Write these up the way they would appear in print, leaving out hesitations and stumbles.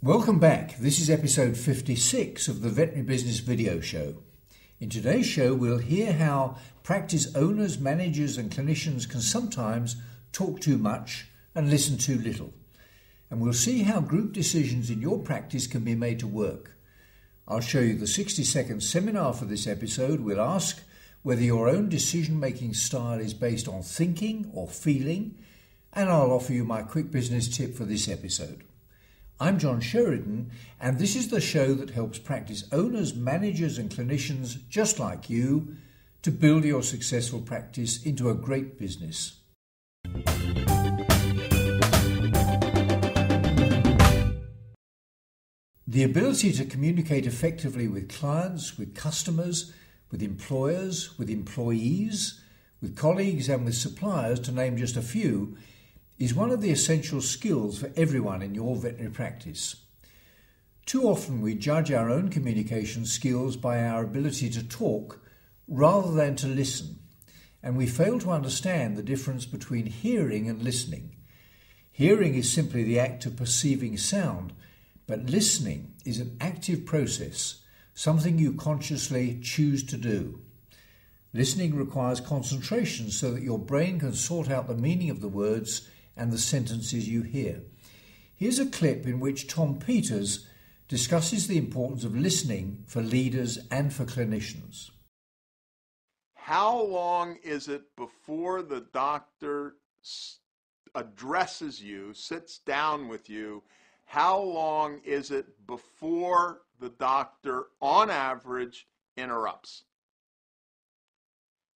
Welcome back. This is episode 56 of the Veterinary Business Video Show. In today's show, we'll hear how practice owners, managers and clinicians can sometimes talk too much and listen too little. And we'll see how group decisions in your practice can be made to work. I'll show you the 60-second seminar for this episode. We'll ask whether your own decision-making style is based on thinking or feeling, and I'll offer you my quick business tip for this episode. I'm John Sheridan, and this is the show that helps practice owners, managers and clinicians just like you to build your successful practice into a great business. The ability to communicate effectively with clients, with customers, with employers, with employees, with colleagues and with suppliers, to name just a few, is one of the essential skills for everyone in your veterinary practice. Too often we judge our own communication skills by our ability to talk rather than to listen, and we fail to understand the difference between hearing and listening. Hearing is simply the act of perceiving sound, but listening is an active process, something you consciously choose to do. Listening requires concentration so that your brain can sort out the meaning of the words and the sentences you hear. Here's a clip in which Tom Peters discusses the importance of listening for leaders and for clinicians. How long is it before the doctor addresses you, sits down with you? How long is it before the doctor, on average, interrupts?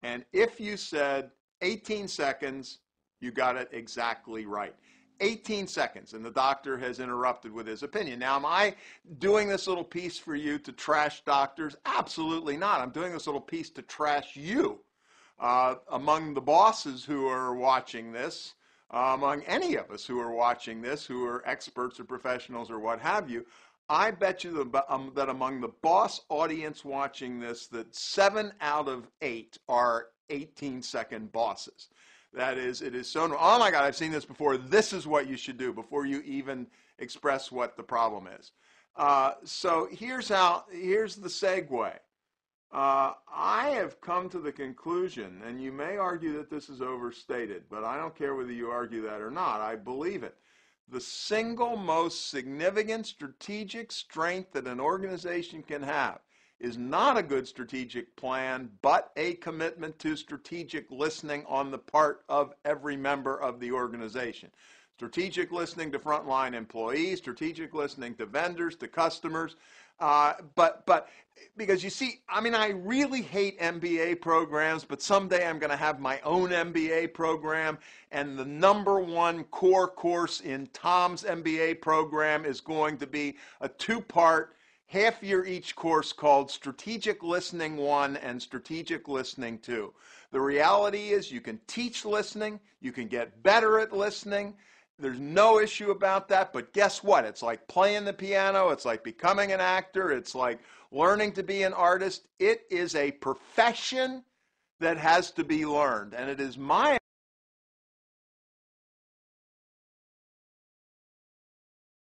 And if you said 18 seconds, you got it exactly right. 18 seconds, and the doctor has interrupted with his opinion. Now, am I doing this little piece for you to trash doctors? Absolutely not. I'm doing this little piece to trash you. Among the bosses who are watching this, among any of us who are watching this, who are experts or professionals or what have you, I bet you that among the boss audience watching this, that 7 out of 8 are 18-second bosses. That is, it is so, oh my God, I've seen this before. This is what you should do before you even express what the problem is. So here's the segue. I have come to the conclusion, and you may argue that this is overstated, but I don't care whether you argue that or not. I believe it. The single most significant strategic strength that an organization can have is not a good strategic plan, but a commitment to strategic listening on the part of every member of the organization. Strategic listening to frontline employees, strategic listening to vendors, to customers. But because you see, I really hate MBA programs, but someday I'm going to have my own MBA program, and the number one core course in Tom's MBA program is going to be a 2-part, half-year each course called Strategic Listening 1 and Strategic Listening 2. The reality is you can teach listening, you can get better at listening. There's no issue about that, but guess what? It's like playing the piano, it's like becoming an actor, it's like learning to be an artist. It is a profession that has to be learned, and it is my